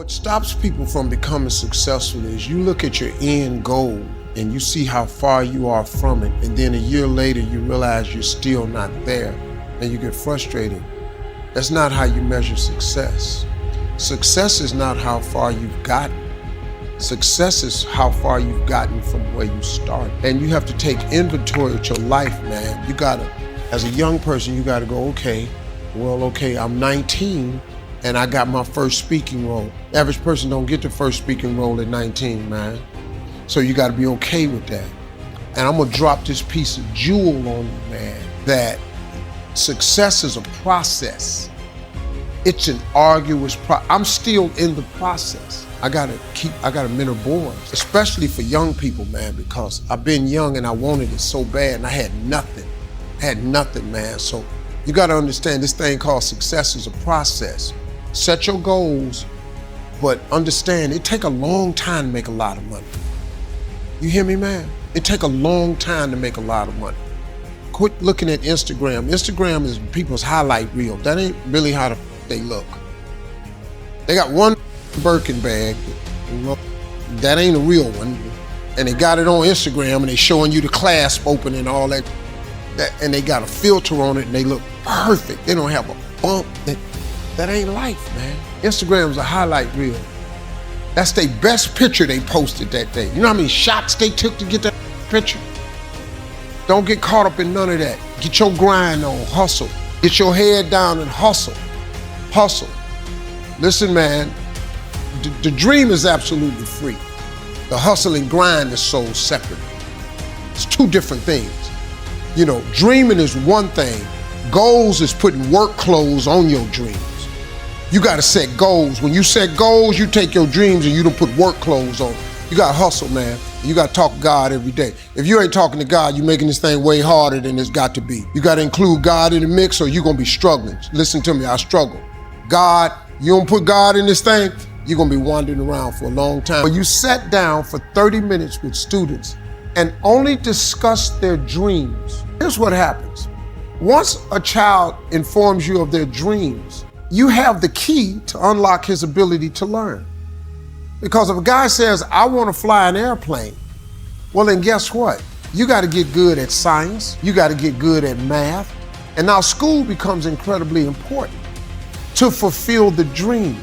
What stops people from becoming successful is you look at your end goal and you see how far you are from it, and then a year later you realize you're still not there and you get frustrated. That's not how you measure success. Success is not how far you've gotten. Success is how far you've gotten from where you started. And you have to take inventory of your life, man. You gotta, as a young person, you gotta go, okay, I'm 19 and I got my first speaking role. Average person don't get the first speaking role at 19, man. So you gotta be okay with that. And I'm gonna drop this piece of jewel on you, man, that success is a process. It's an arduous process. I'm still in the process. I gotta mentor boys, especially for young people, man, because I've been young and I wanted it so bad and I had nothing, man. So you gotta understand this thing called success is a process. Set your goals, but understand it take a long time to make a lot of money. You hear me, man? It take a long time to make a lot of money. Quit looking at Instagram. Instagram is people's highlight reel. That ain't really how they look. They got one Birkin bag, that ain't a real one, and they got it on Instagram and they showing you the clasp open and all that, and they got a filter on it and they look perfect. They don't have a bump. That ain't life, man. Instagram's a highlight reel. That's their best picture they posted that day. You know how many shots they took to get that picture? Don't get caught up in none of that. Get your grind on, hustle. Get your head down and hustle. Hustle. Listen, man, the dream is absolutely free. The hustle and grind is sold separately. It's two different things. You know, dreaming is one thing. Goals is putting work clothes on your dreams. You gotta set goals. When you set goals, you take your dreams and you don't put work clothes on. You gotta hustle, man. You gotta talk to God every day. If you ain't talking to God, you're making this thing way harder than it's got to be. You gotta include God in the mix or you're gonna be struggling. Listen to me, I struggle. God, you don't put God in this thing, you're gonna be wandering around for a long time. When you sat down for 30 minutes with students and only discussed their dreams, here's what happens. Once a child informs you of their dreams, you have the key to unlock his ability to learn. Because if a guy says, I want to fly an airplane, well then guess what? You got to get good at science, you got to get good at math, and now school becomes incredibly important to fulfill the dream.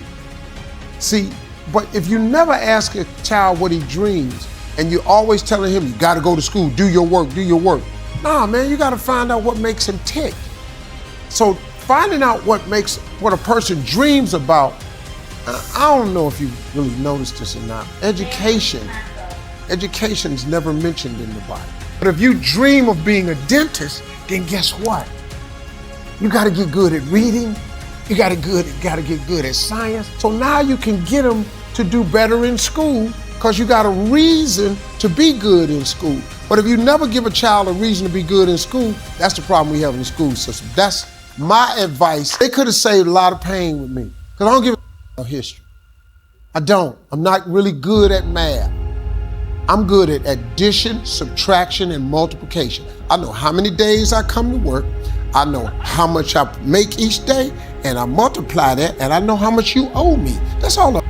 See, but if you never ask a child what he dreams, and you're always telling him, you got to go to school, do your work. Nah, man, you got to find out what makes him tick. So finding out what a person dreams about, I don't know if you really noticed this or not. Education's never mentioned in the Bible. But if you dream of being a dentist, then guess what? You got to get good at reading. You got to get good at science. So now you can get them to do better in school because you got a reason to be good in school. But if you never give a child a reason to be good in school, that's the problem we have in the school system. That's my advice. They could have saved a lot of pain with me because I don't give a history. I don't. I'm not really good at math. I'm good at addition, subtraction, and multiplication. I know how many days I come to work. I know how much I make each day, and I multiply that, and I know how much you owe me. That's all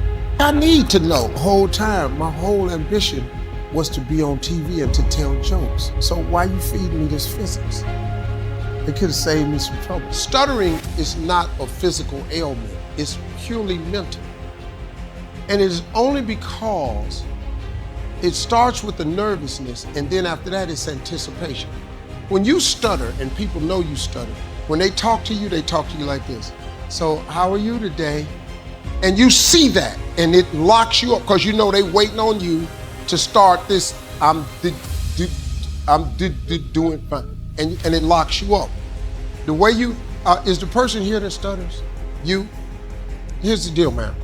I need to know. The whole time, my whole ambition was to be on TV and to tell jokes. So why you feeding me this physics? It could have saved me some trouble. Stuttering is not a physical ailment. It's purely mental. And it is only because it starts with the nervousness, and then after that, it's anticipation. When you stutter, and people know you stutter, when they talk to you like this. So, how are you today? And you see that, and it locks you up, because you know they waiting on you to start this, I'm doing fine. And it locks you up. The way you, is the person here that stutters? Here's the deal, man.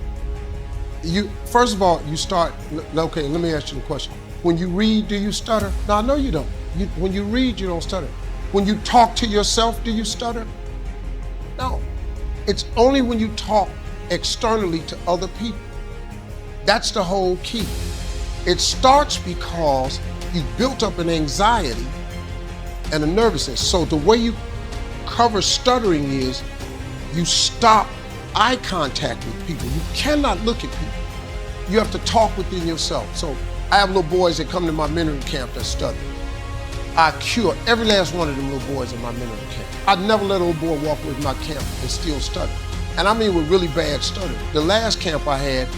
First of all, you start, okay, let me ask you a question. When you read, do you stutter? No, I know you don't. When you read, you don't stutter. When you talk to yourself, do you stutter? No. It's only when you talk externally to other people. That's the whole key. It starts because you built up an anxiety and a nervousness. So the way you cover stuttering is you stop eye contact with people. You cannot look at people. You have to talk within yourself. So I have little boys that come to my mentoring camp that study. I cure every last one of them little boys in my mentoring camp. I'd never let a little boy walk with my camp and still study. And I mean with really bad stuttering. The last camp I had,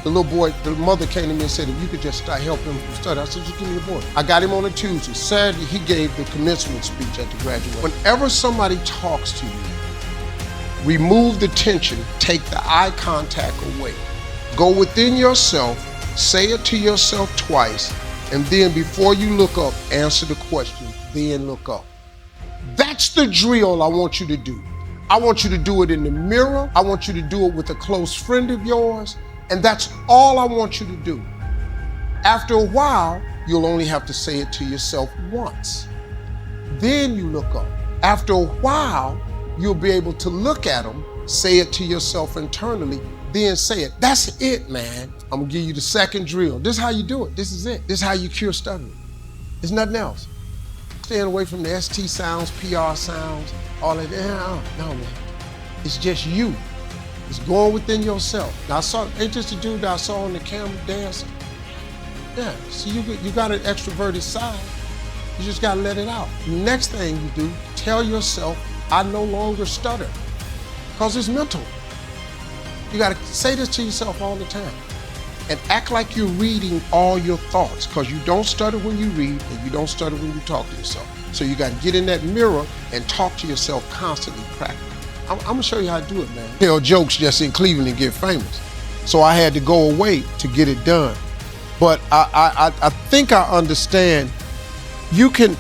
the little boy, the mother came to me and said, if you could just help him study. I said, just give me the boy. I got him on a Tuesday. Saturday, he gave the commencement speech at the graduation. Whenever somebody talks to you, remove the tension, take the eye contact away. Go within yourself, say it to yourself twice, and then before you look up, answer the question, then look up. That's the drill I want you to do. I want you to do it in the mirror. I want you to do it with a close friend of yours. And that's all I want you to do. After a while, you'll only have to say it to yourself once. Then you look up. After a while, you'll be able to look at them, say it to yourself internally, then say it. That's it, man. I'm gonna give you the second drill. This is how you do it. This is it. This is how you cure stuttering. There's nothing else. Staying away from the ST sounds, PR sounds, all of that. No, man. It's just you. It's going within yourself. Now, ain't this the dude that I saw on the camera dancing? Yeah, see, you got an extroverted side. You just gotta let it out. Next thing you do, tell yourself, I no longer stutter, because it's mental. You gotta say this to yourself all the time and act like you're reading all your thoughts, because you don't stutter when you read and you don't stutter when you talk to yourself. So you gotta get in that mirror and talk to yourself constantly, practice. I'm gonna show you how to do it, man. Tell jokes just in Cleveland and get famous. So I had to go away to get it done. But I think I understand you can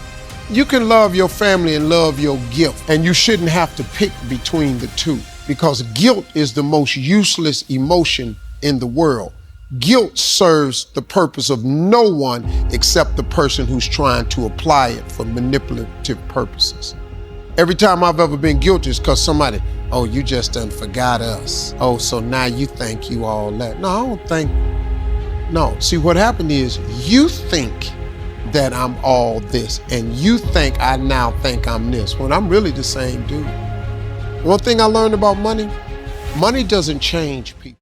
love your family and love your gift, and you shouldn't have to pick between the two, because guilt is the most useless emotion in the world. Guilt serves the purpose of no one except the person who's trying to apply it for manipulative purposes. Every time I've ever been guilty is because somebody, oh, you just done forgot us. Oh, so now you think you all that. No, I don't think, no. See, what happened is you think that I'm all this, and you think I now think I'm this, when I'm really the same dude. One thing I learned about money doesn't change people.